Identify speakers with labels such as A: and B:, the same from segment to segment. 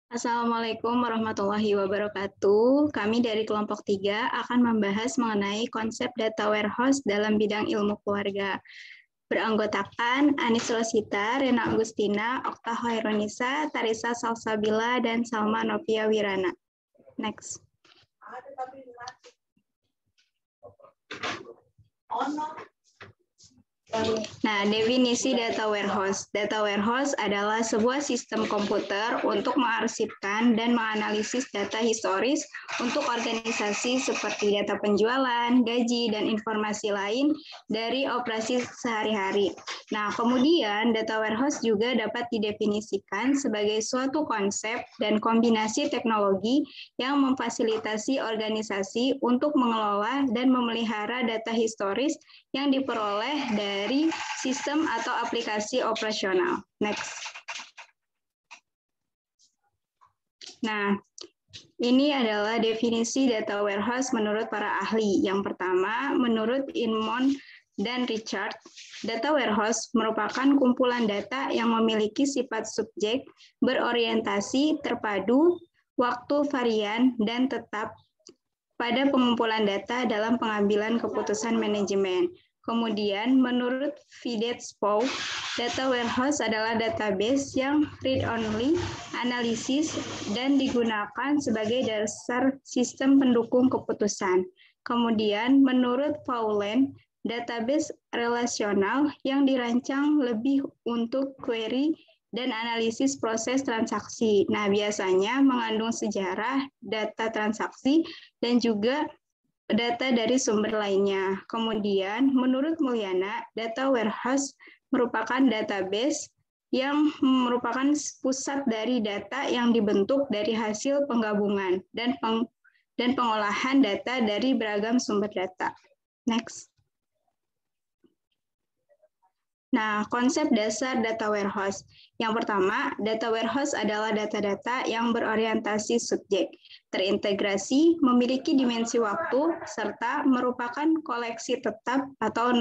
A: Assalamualaikum warahmatullahi wabarakatuh. Kami dari kelompok 3 akan membahas mengenai konsep data warehouse dalam bidang ilmu keluarga. Beranggotakan Anis Rosita, Rena Agustina, Okta Hoironisa, Tarisa Salsabila, dan Salma Novia Wirana. Next. Nah, definisi data warehouse. Data warehouse adalah sebuah sistem komputer untuk mengarsipkan dan menganalisis data historis untuk organisasi seperti data penjualan, gaji, dan informasi lain dari operasi sehari-hari. Nah, kemudian data warehouse juga dapat didefinisikan sebagai suatu konsep dan kombinasi teknologi yang memfasilitasi organisasi untuk mengelola dan memelihara data historis yang diperoleh dari sistem atau aplikasi operasional. Next. Nah, ini adalah definisi data warehouse menurut para ahli. Yang pertama, menurut Inmon dan Richard, data warehouse merupakan kumpulan data yang memiliki sifat subjek, berorientasi, terpadu, waktu varian, dan tetap pada pengumpulan data dalam pengambilan keputusan manajemen. Kemudian, menurut Fidesz-Pow, data warehouse adalah database yang read-only, analisis, dan digunakan sebagai dasar sistem pendukung keputusan. Kemudian, menurut Paulen, database relasional yang dirancang lebih untuk query dan analisis proses transaksi. Nah, biasanya mengandung sejarah, data transaksi, dan juga data dari sumber lainnya. Kemudian, menurut Mulyana, data warehouse merupakan database yang merupakan pusat dari data yang dibentuk dari hasil penggabungan dan pengolahan data dari beragam sumber data. Next. Nah, konsep dasar data warehouse. Yang pertama, data warehouse adalah data-data yang berorientasi subjek, terintegrasi, memiliki dimensi waktu, serta merupakan koleksi tetap atau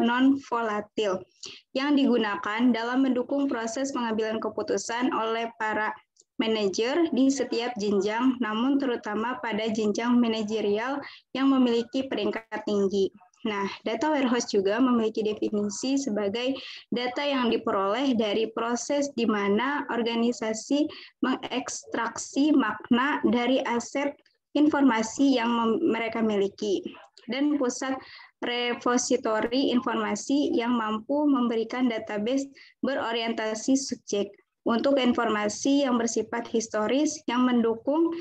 A: non-volatil yang digunakan dalam mendukung proses pengambilan keputusan oleh para manajer di setiap jenjang, namun terutama pada jenjang manajerial yang memiliki peringkat tinggi. Nah, data warehouse juga memiliki definisi sebagai data yang diperoleh dari proses di mana organisasi mengekstraksi makna dari aset informasi yang mereka miliki dan pusat repositori informasi yang mampu memberikan database berorientasi subjek untuk informasi yang bersifat historis yang mendukung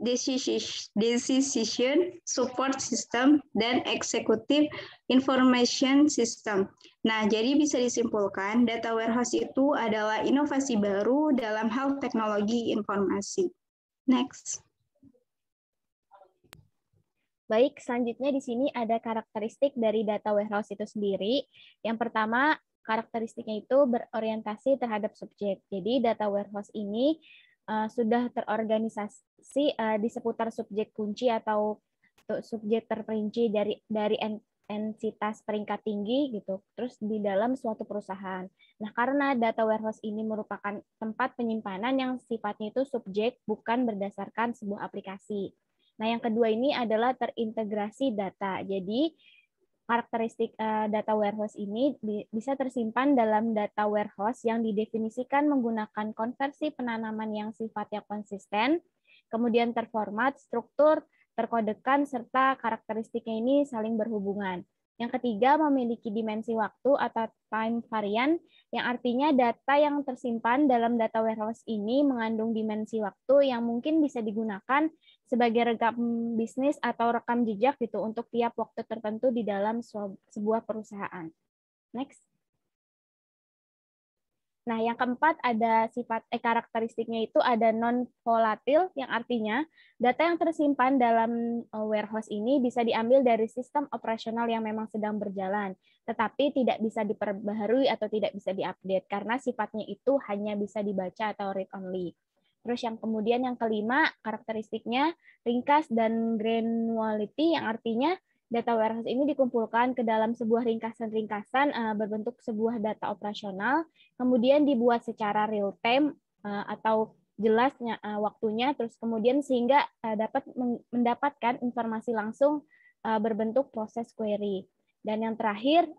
A: decision support system dan executive information system. Nah, jadi bisa disimpulkan data warehouse itu adalah inovasi baru dalam hal teknologi informasi. Next.
B: Baik, selanjutnya di sini ada karakteristik dari data warehouse itu sendiri. Yang pertama, karakteristiknya itu berorientasi terhadap subjek. Jadi data warehouse ini sudah terorganisasi di seputar subjek kunci atau subjek terperinci dari entitas peringkat tinggi gitu, terus di dalam suatu perusahaan. Nah, karena data warehouse ini merupakan tempat penyimpanan yang sifatnya itu subjek, bukan berdasarkan sebuah aplikasi. Nah, yang kedua ini adalah terintegrasi data. Jadi karakteristik data warehouse ini bisa tersimpan dalam data warehouse yang didefinisikan menggunakan konversi penanaman yang sifatnya konsisten, kemudian terformat, struktur, terkodekan, serta karakteristiknya ini saling berhubungan. Yang ketiga, memiliki dimensi waktu atau time variant, yang artinya data yang tersimpan dalam data warehouse ini mengandung dimensi waktu yang mungkin bisa digunakan sebagai rekam bisnis atau rekam jejak gitu untuk tiap waktu tertentu di dalam sebuah perusahaan. Next. Nah, yang keempat ada sifat karakteristiknya itu ada non-volatil, yang artinya data yang tersimpan dalam warehouse ini bisa diambil dari sistem operasional yang memang sedang berjalan, tetapi tidak bisa diperbaharui atau tidak bisa diupdate karena sifatnya itu hanya bisa dibaca atau read only. Terus yang kemudian yang kelima, karakteristiknya ringkas dan granularity, yang artinya data warehouse ini dikumpulkan ke dalam sebuah ringkasan-ringkasan berbentuk sebuah data operasional, kemudian dibuat secara real time atau jelasnya waktunya, terus kemudian sehingga dapat mendapatkan informasi langsung berbentuk proses query. Dan yang terakhir,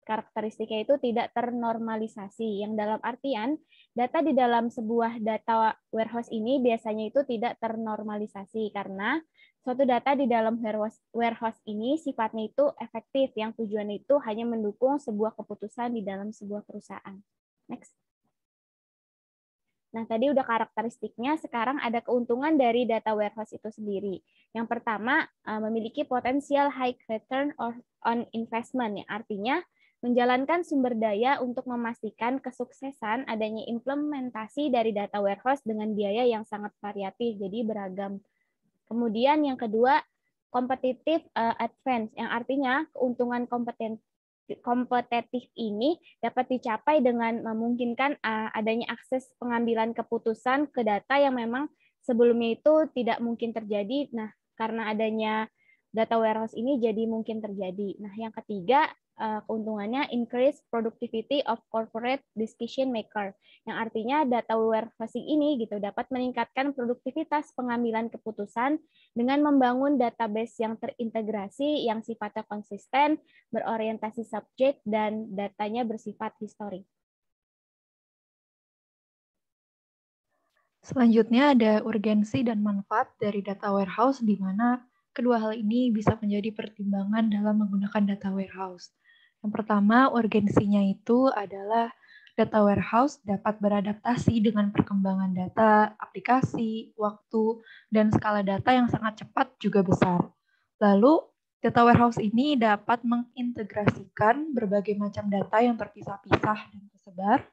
B: karakteristiknya itu tidak ternormalisasi, yang dalam artian data di dalam sebuah data warehouse ini biasanya itu tidak ternormalisasi karena suatu data di dalam warehouse ini sifatnya itu efektif, yang tujuannya itu hanya mendukung sebuah keputusan di dalam sebuah perusahaan. Next. Nah, tadi udah karakteristiknya, sekarang ada keuntungan dari data warehouse itu sendiri. Yang pertama, memiliki potensial high return on investment, yang artinya menjalankan sumber daya untuk memastikan kesuksesan adanya implementasi dari data warehouse dengan biaya yang sangat variatif, jadi beragam. Kemudian yang kedua, competitive advance, yang artinya keuntungan kompetitif ini dapat dicapai dengan memungkinkan adanya akses pengambilan keputusan ke data yang memang sebelumnya itu tidak mungkin terjadi. Nah, karena adanya data warehouse ini jadi mungkin terjadi. Nah, yang ketiga, keuntungannya increase productivity of corporate decision maker, yang artinya data warehousing ini gitu dapat meningkatkan produktivitas pengambilan keputusan dengan membangun database yang terintegrasi, yang sifatnya konsisten, berorientasi subjek, dan datanya bersifat historik.
C: Selanjutnya ada urgensi dan manfaat dari data warehouse, di mana kedua hal ini bisa menjadi pertimbangan dalam menggunakan data warehouse. Yang pertama, urgensinya itu adalah data warehouse dapat beradaptasi dengan perkembangan data, aplikasi, waktu, dan skala data yang sangat cepat juga besar. Lalu, data warehouse ini dapat mengintegrasikan berbagai macam data yang terpisah-pisah dan tersebar.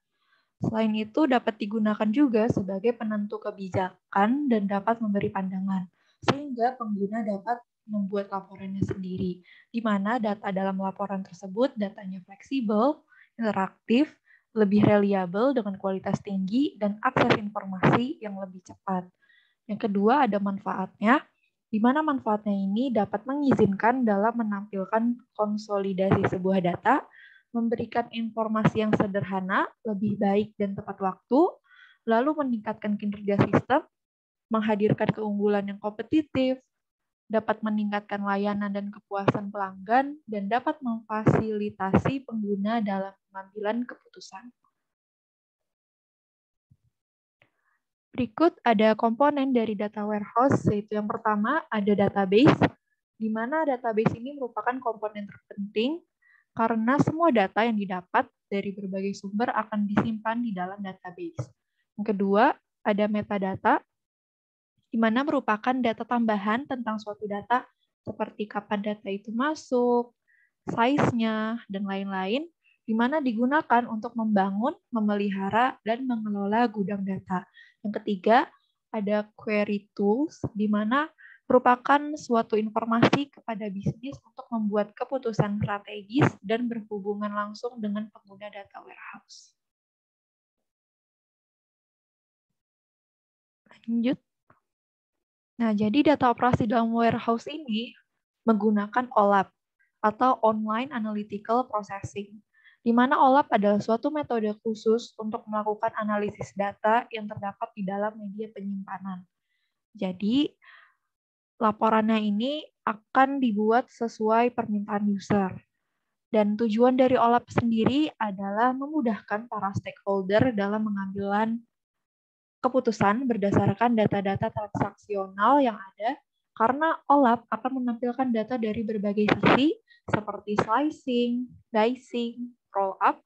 C: Selain itu, dapat digunakan juga sebagai penentu kebijakan dan dapat memberi pandangan, sehingga pengguna dapat membuat laporannya sendiri, di mana data dalam laporan tersebut datanya fleksibel, interaktif, lebih reliable dengan kualitas tinggi, dan akses informasi yang lebih cepat. Yang kedua ada manfaatnya, di mana manfaatnya ini dapat mengizinkan dalam menampilkan konsolidasi sebuah data, memberikan informasi yang sederhana, lebih baik dan tepat waktu, lalu meningkatkan kinerja sistem, menghadirkan keunggulan yang kompetitif, dapat meningkatkan layanan dan kepuasan pelanggan, dan dapat memfasilitasi pengguna dalam pengambilan keputusan. Berikut ada komponen dari data warehouse, yaitu yang pertama ada database, di mana database ini merupakan komponen terpenting karena semua data yang didapat dari berbagai sumber akan disimpan di dalam database. Yang kedua, ada metadata, di mana merupakan data tambahan tentang suatu data, seperti kapan data itu masuk, size-nya, dan lain-lain, di mana digunakan untuk membangun, memelihara, dan mengelola gudang data. Yang ketiga, ada query tools, di mana merupakan suatu informasi kepada bisnis untuk membuat keputusan strategis dan berhubungan langsung dengan pengguna data warehouse. Lanjut. Nah, jadi data operasi dalam warehouse ini menggunakan OLAP atau Online Analytical Processing, di mana OLAP adalah suatu metode khusus untuk melakukan analisis data yang terdapat di dalam media penyimpanan. Jadi, laporannya ini akan dibuat sesuai permintaan user. Dan tujuan dari OLAP sendiri adalah memudahkan para stakeholder dalam mengambil keputusan berdasarkan data-data transaksional yang ada, karena OLAP akan menampilkan data dari berbagai sisi seperti slicing, dicing, roll up,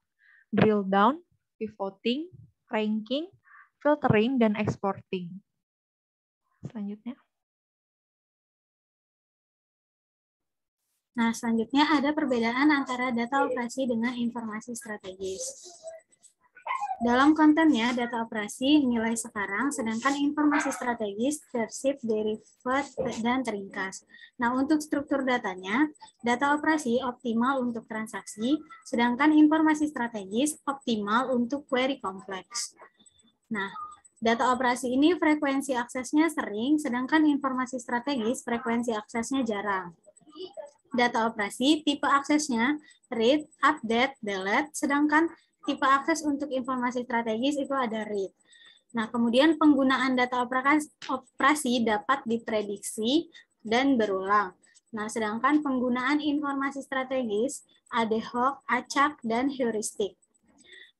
C: drill down, pivoting, ranking, filtering, dan exporting. Selanjutnya.
D: Nah, selanjutnya ada perbedaan antara data operasi dengan informasi strategis. Dalam kontennya, data operasi nilai sekarang, sedangkan informasi strategis tersier, derivat, dan teringkas. Nah, untuk struktur datanya, data operasi optimal untuk transaksi, sedangkan informasi strategis optimal untuk query kompleks. Nah, data operasi ini frekuensi aksesnya sering, sedangkan informasi strategis frekuensi aksesnya jarang. Data operasi tipe aksesnya read, update, delete, sedangkan tipe akses untuk informasi strategis itu ada read. Nah, kemudian penggunaan data operasi dapat diprediksi dan berulang. Nah, sedangkan penggunaan informasi strategis, ad hoc, acak, dan heuristik.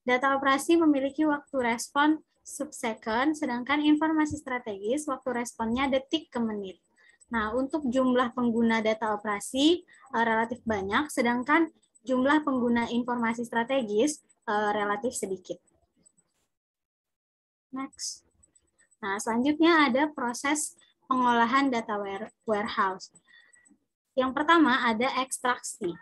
D: Data operasi memiliki waktu respon subsecond, sedangkan informasi strategis waktu responnya detik ke menit. Nah, untuk jumlah pengguna data operasi relatif banyak, sedangkan jumlah pengguna informasi strategis relatif sedikit. Next. Nah, selanjutnya ada proses pengolahan data warehouse. Yang pertama ada ekstraksi.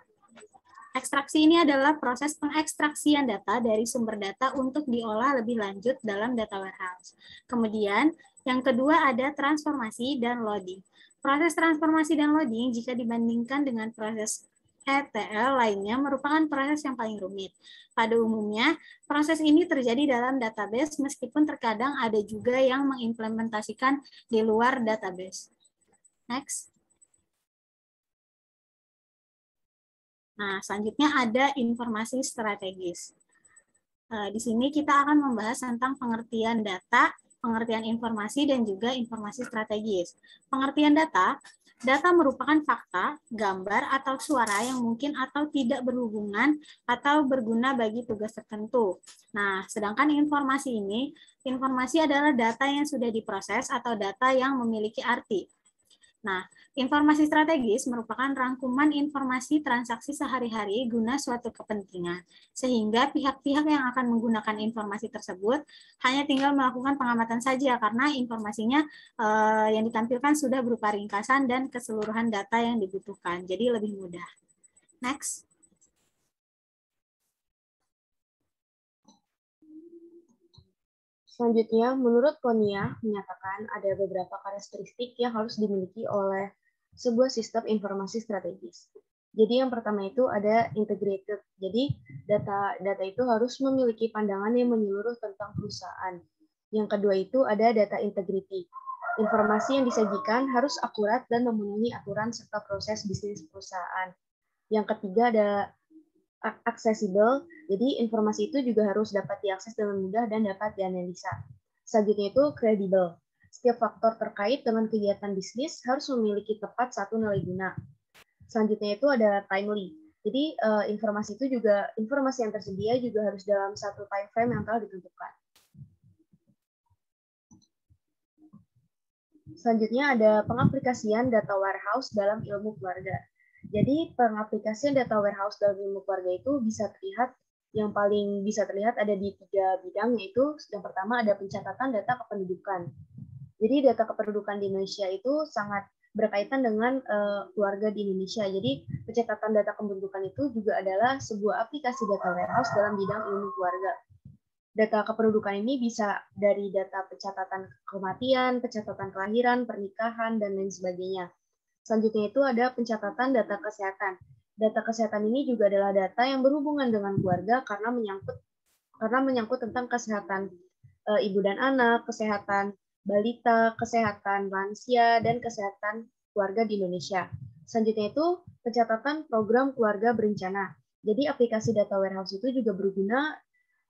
D: Ekstraksi ini adalah proses pengekstraksian data dari sumber data untuk diolah lebih lanjut dalam data warehouse. Kemudian, yang kedua ada transformasi dan loading. Proses transformasi dan loading jika dibandingkan dengan proses ETL lainnya merupakan proses yang paling rumit. Pada umumnya, proses ini terjadi dalam database meskipun terkadang ada juga yang mengimplementasikan di luar database. Next. Nah, selanjutnya ada informasi strategis. Di sini kita akan membahas tentang pengertian data, pengertian informasi, dan juga informasi strategis. Pengertian data, data merupakan fakta, gambar, atau suara yang mungkin atau tidak berhubungan atau berguna bagi tugas tertentu. Nah, sedangkan informasi adalah data yang sudah diproses atau data yang memiliki arti. Nah, informasi strategis merupakan rangkuman informasi transaksi sehari-hari guna suatu kepentingan, sehingga pihak-pihak yang akan menggunakan informasi tersebut hanya tinggal melakukan pengamatan saja karena informasinya yang ditampilkan sudah berupa ringkasan dan keseluruhan data yang dibutuhkan, jadi lebih mudah. Next.
E: Selanjutnya, menurut Konia menyatakan ada beberapa karakteristik yang harus dimiliki oleh sebuah sistem informasi strategis. Jadi yang pertama itu ada integrated. Jadi data itu harus memiliki pandangan yang menyeluruh tentang perusahaan. Yang kedua itu ada data integrity. Informasi yang disajikan harus akurat dan memenuhi aturan serta proses bisnis perusahaan. Yang ketiga ada accessible, jadi informasi itu juga harus dapat diakses dengan mudah dan dapat dianalisa. Selanjutnya itu credible. Setiap faktor terkait dengan kegiatan bisnis harus memiliki tepat satu nilai guna. Selanjutnya itu ada timely. Jadi informasi yang tersedia juga harus dalam satu time frame yang telah ditentukan. Selanjutnya ada pengaplikasian data warehouse dalam ilmu keluarga. Jadi pengaplikasian data warehouse dalam ilmu keluarga itu yang paling bisa terlihat ada di 3 bidang, yaitu yang pertama ada pencatatan data kependudukan. Jadi data kependudukan di Indonesia itu sangat berkaitan dengan keluarga di Indonesia. Jadi pencatatan data kependudukan itu juga adalah sebuah aplikasi data warehouse dalam bidang ilmu keluarga. Data kependudukan ini bisa dari data pencatatan kematian, pencatatan kelahiran, pernikahan, dan lain sebagainya. Selanjutnya itu ada pencatatan data kesehatan. Data kesehatan ini juga adalah data yang berhubungan dengan keluarga karena menyangkut tentang kesehatan ibu dan anak, kesehatan balita, kesehatan lansia, dan kesehatan keluarga di Indonesia. Selanjutnya itu pencatatan program keluarga berencana. Jadi aplikasi data warehouse itu juga berguna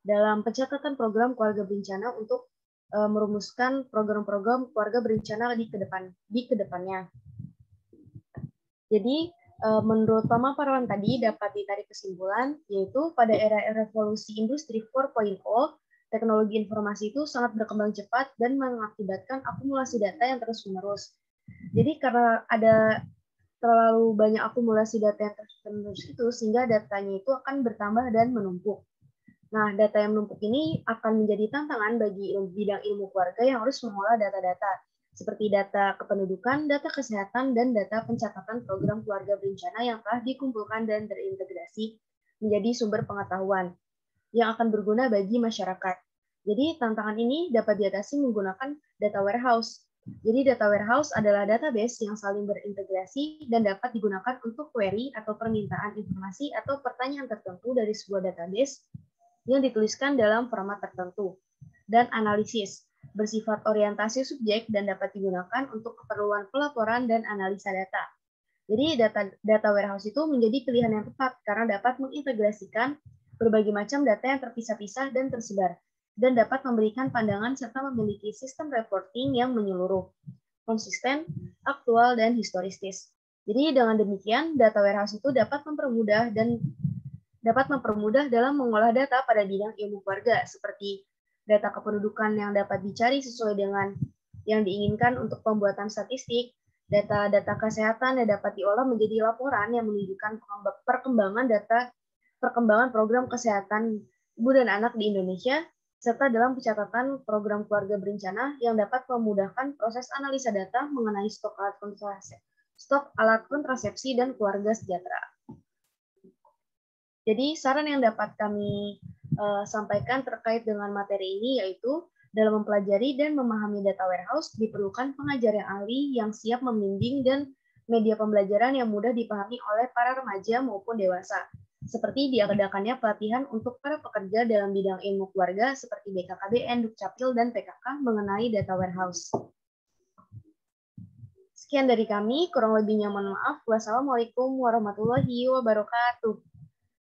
E: dalam pencatatan program keluarga berencana untuk merumuskan program-program keluarga berencana di kedepannya. Jadi, menurut pemaparan tadi dapat ditarik kesimpulan, yaitu pada era revolusi industri 4.0, teknologi informasi itu sangat berkembang cepat dan mengakibatkan akumulasi data yang terus-menerus. Jadi, karena ada terlalu banyak akumulasi data yang terus-menerus itu, sehingga datanya itu akan bertambah dan menumpuk. Nah, data yang menumpuk ini akan menjadi tantangan bagi bidang ilmu keluarga yang harus mengolah data-data, seperti data kependudukan, data kesehatan, dan data pencatatan program keluarga berencana yang telah dikumpulkan dan terintegrasi menjadi sumber pengetahuan yang akan berguna bagi masyarakat. Jadi, tantangan ini dapat diatasi menggunakan data warehouse. Jadi, data warehouse adalah database yang saling berintegrasi dan dapat digunakan untuk query atau permintaan informasi atau pertanyaan tertentu dari sebuah database yang dituliskan dalam format tertentu, dan analisis bersifat orientasi subjek dan dapat digunakan untuk keperluan pelaporan dan analisa data. Jadi data warehouse itu menjadi pilihan yang tepat karena dapat mengintegrasikan berbagai macam data yang terpisah-pisah dan tersebar. dan dapat memberikan pandangan serta memiliki sistem reporting yang menyeluruh, konsisten, aktual, dan historistis. Jadi dengan demikian, data warehouse itu dapat mempermudah dalam mengolah data pada bidang ilmu keluarga, seperti data kependudukan yang dapat dicari sesuai dengan yang diinginkan untuk pembuatan statistik, data-data kesehatan yang dapat diolah menjadi laporan yang menunjukkan perkembangan program kesehatan ibu dan anak di Indonesia, serta dalam pencatatan program keluarga berencana yang dapat memudahkan proses analisa data mengenai stok alat kontrasepsi dan keluarga sejahtera. Jadi saran yang dapat kami sampaikan terkait dengan materi ini yaitu dalam mempelajari dan memahami data warehouse diperlukan pengajar yang ahli yang siap membimbing dan media pembelajaran yang mudah dipahami oleh para remaja maupun dewasa. Seperti diadakannya pelatihan untuk para pekerja dalam bidang ilmu keluarga seperti BKKBN, Dukcapil, dan PKK mengenai data warehouse. Sekian dari kami, kurang lebihnya mohon maaf. Wassalamualaikum warahmatullahi wabarakatuh.